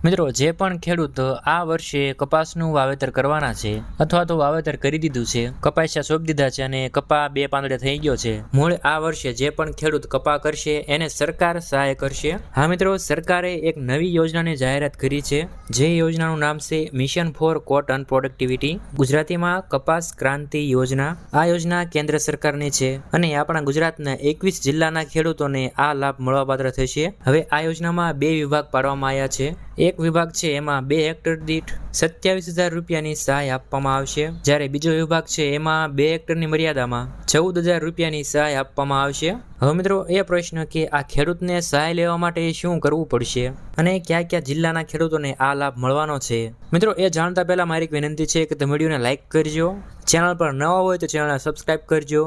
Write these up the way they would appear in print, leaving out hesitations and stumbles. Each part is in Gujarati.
મિત્રો, જે પણ ખેડૂત આ વર્ષે કપાસનું વાવેતર કરવાના છે અથવા તો વાવેતર કરી દીધું છે, કપાસિયા સોંપી દીધા છે અને કપા 2 પાંદડે થઈ ગયો છે, મૂળ આ વર્ષે જે પણ ખેડૂત કપા કરશે એને સરકાર સહાય કરશે. હા મિત્રો, સરકારે એક નવી યોજનાની જાહેરાત કરી છે, જે યોજનાનું નામ છે મિશન ફોર કોટન પ્રોડક્ટિવિટી, ગુજરાતીમાં કપાસ ક્રાંતિ યોજના. આ યોજના કેન્દ્ર સરકારની છે અને આપણા ગુજરાતના 21 જિલ્લાના ખેડૂતોને આ લાભ મળવાપાત્ર થશે. હવે આ યોજનામાં 2 વિભાગ પાડવામાં આવ્યા છે. એક વિભાગ છે એમાં 2 હેક્ટર દીઠ 27,000 રૂપિયાની સહાય આપવામાં આવશે, જ્યારે બીજો વિભાગ છે એમાં 2 હેક્ટરની મર્યાદામાં 14,000 રૂપિયાની સહાય આપવામાં આવશે. હવે મિત્રો, એ પ્રશ્ન કે આ ખેડૂતને સહાય લેવા માટે શું કરવું પડશે અને કયા કયા જિલ્લાના ખેડૂતોને આ લાભ મળવાનો છે, મિત્રો એ જાણતા પહેલા મારી એક વિનંતી છે કે તમે વિડીયોને લાઇક કરજો, ચેનલ પર નવા હોય તો ચેનલને સબસ્ક્રાઇબ કરજો.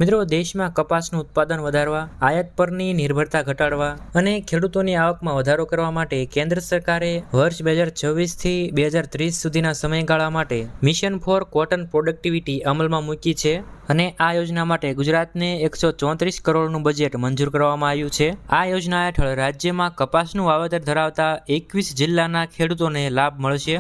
મિત્રો, દેશમાં કપાસનું ઉત્પાદન વધારવા, આયાત પરની નિર્ભરતા ઘટાડવા અને ખેડૂતોની આવકમાં વધારો કરવા માટે કેન્દ્ર સરકારે વર્ષ 2026 થી 2030 સુધીના સમયગાળા માટે મિશન ફોર કોટન પ્રોડક્ટિવિટી અમલમાં મૂકી છે અને આ યોજના માટે ગુજરાતને 134 કરોડનું બજેટ મંજૂર કરવામાં આવ્યું છે. આ યોજના હેઠળ રાજ્યમાં કપાસનું વાવેતર ધરાવતા 21 જિલ્લાના ખેડૂતોને લાભ મળશે.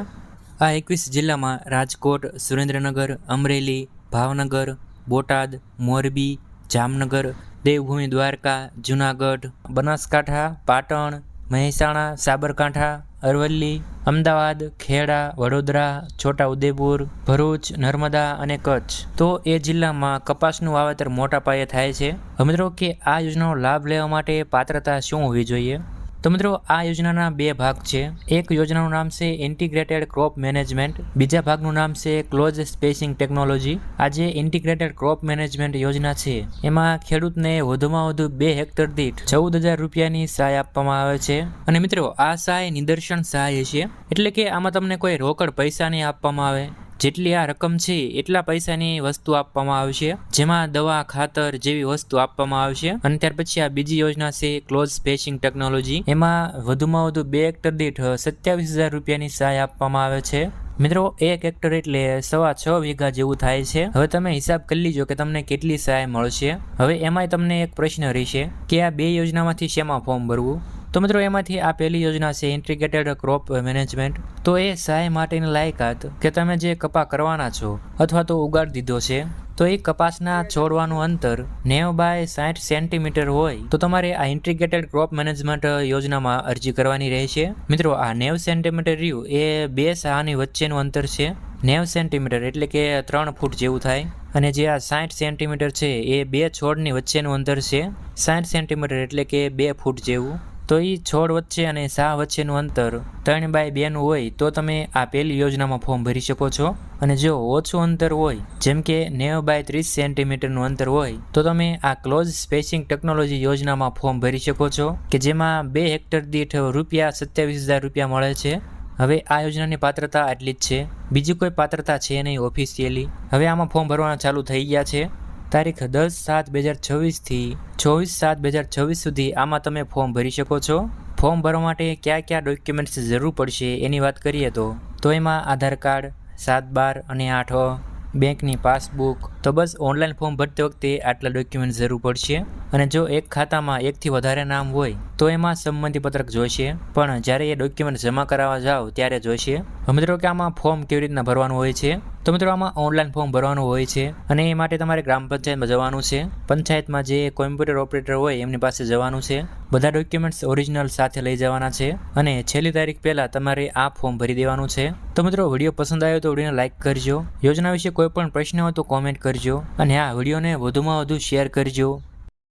આ 21 જિલ્લામાં રાજકોટ, સુરેન્દ્રનગર, અમરેલી, ભાવનગર, બોટાદ, મોરબી, જામનગર, દેવભૂમિ દ્વારકા, જૂનાગઢ, બનાસકાંઠા, પાટણ, મહેસાણા, સાબરકાંઠા, અરવલ્લી, અમદાવાદ, ખેડા, વડોદરા, છોટાઉદેપુર, ભરૂચ, નર્મદા અને કચ્છ. તો એ જિલ્લામાં કપાસનું વાવેતર મોટા પાયે થાય છે. હવે મિત્રો, કે આ યોજનાનો લાભ લેવા માટે પાત્રતા શું હોવી જોઈએ? તો મિત્રો, આ યોજનાના 2 ભાગ છે. એક યોજનાનું નામ છે ઇન્ટિગ્રેટેડ ક્રોપ મેનેજમેન્ટ, બીજા ભાગનું નામ છે ક્લોઝ સ્પેસિંગ ટેકનોલોજી. આ જે ઇન્ટિગ્રેટેડ ક્રોપ મેનેજમેન્ટ યોજના છે એમાં ખેડૂતને વધુમાં વધુ 2 હેક્ટર દીઠ 14,000 રૂપિયાની સહાય આપવામાં આવે છે. અને મિત્રો, આ સહાય નિદર્શન સહાય છે, એટલે કે આમાં તમને કોઈ રોકડ પૈસા નહીં આપવામાં આવે. જેટલી આ રકમ છે એટલા પૈસાની વસ્તુ આપવામાં આવશે, જેમાં દવા, ખાતર જેવી વસ્તુ આપવામાં આવશે. અને ત્યાર પછી આ બીજી યોજના છે ક્લોઝ સ્પેસિંગ ટેકનોલોજી, એમાં વધુમાં વધુ 2 હેક્ટર દીઠ 27,000 રૂપિયાની સહાય આપવામાં આવે છે. મિત્રો, 1 હેક્ટર એટલે 6.25 વીઘા જેવું થાય છે. હવે તમે હિસાબ કરી લીજો કે તમને કેટલી સહાય મળશે. હવે એમાંય તમને એક પ્રશ્ન રહેશે કે આ 2 યોજનામાંથી શેમાં ફોર્મ ભરવું? તો મિત્રો, એમાંથી આ પહેલી યોજના છે ઇન્ટિગ્રેટેડ ક્રોપ મેનેજમેન્ટ. તો એ સહાય માટેની લાયકાત કે તમે જે કપા કરવાના છો અથવા તો ઉગાડી દીધો છે, તો એ કપાસના છોડવાનું અંતર 90 બાય 60 સેન્ટીમીટર હોય તો તમારે આ ઇન્ટિગ્રેટેડ ક્રોપ મેનેજમેન્ટ યોજનામાં અરજી કરવાની રહેશે. મિત્રો, આ 90 સેન્ટીમીટર રહ્યું એ 2 સહાની વચ્ચેનું અંતર છે. 90 સેન્ટીમીટર એટલે કે 3 ફૂટ જેવું થાય. અને જે આ 60 સેન્ટીમીટર છે એ 2 છોડની વચ્ચેનું અંતર છે. 60 સેન્ટીમીટર એટલે કે 2 ફૂટ જેવું. તો એ છોડ વચ્ચે અને સા વચ્ચેનું અંતર 3 બાય 2નું હોય તો તમે આ પહેલી યોજનામાં ફોર્મ ભરી શકો છો. અને જો ઓછું અંતર હોય, જેમ કે 90 બાય 30 સેન્ટીમીટરનું અંતર હોય, તો તમે આ ક્લોઝ સ્પેસિંગ ટેકનોલોજી યોજનામાં ફોર્મ ભરી શકો છો, કે જેમાં 2 હેક્ટર દીઠ ₹27,000 રૂપિયા મળે છે. હવે આ યોજનાની પાત્રતા આટલી જ છે, બીજી કોઈ પાત્રતા છે નહીં ઓફિશિયલી. હવે આમાં ફોર્મ ભરવાના ચાલુ થઈ ગયા છે. તારીખ 10/7/2026 થી 24/7/2026 સુધી આમાં તમે ફોર્મ ભરી શકો છો. ફોર્મ ભરવા માટે કયા કયા ડોક્યુમેન્ટ્સ જરૂર પડશે એની વાત કરીએ તો એમાં આધાર કાર્ડ, 7/12 અને 8 બેંકની પાસબુક. તો બસ ઓનલાઈન ફોર્મ ભરતી વખતે આટલા ડોક્યુમેન્ટ જરૂર પડશે. અને જો એક ખાતામાં 1 થી વધારે નામ હોય તો એમાં સંમતિ પત્રક જોઈશે, પણ જ્યારે એ ડોક્યુમેન્ટ જમા કરાવવા જાઓ ત્યારે જોઈશે. મિત્રો, કે આમાં ફોર્મ કેવી રીતના ભરવાનું હોય છે? તો મિત્રો, આમાં ઓનલાઈન ફોર્મ ભરવાનું હોય છે અને એ માટે તમારે ગ્રામ પંચાયતમાં જવાનું છે. પંચાયતમાં જે કોમ્પ્યુટર ઓપરેટર હોય એમની પાસે જવાનું છે. બધા ડોક્યુમેન્ટ્સ ઓરિજિનલ સાથે લઈ જવાના છે અને છેલ્લી તારીખ પહેલાં તમારે આ ફોર્મ ભરી દેવાનું છે. તો મિત્રો, વિડીયો પસંદ આવ્યો તો વિડીયોને લાઇક કરજો. યોજના વિશે કોઈ પણ પ્રશ્ન હોય તો કોમેન્ટ કરજો અને આ વિડીયોને વધુમાં વધુ શેર કરજો.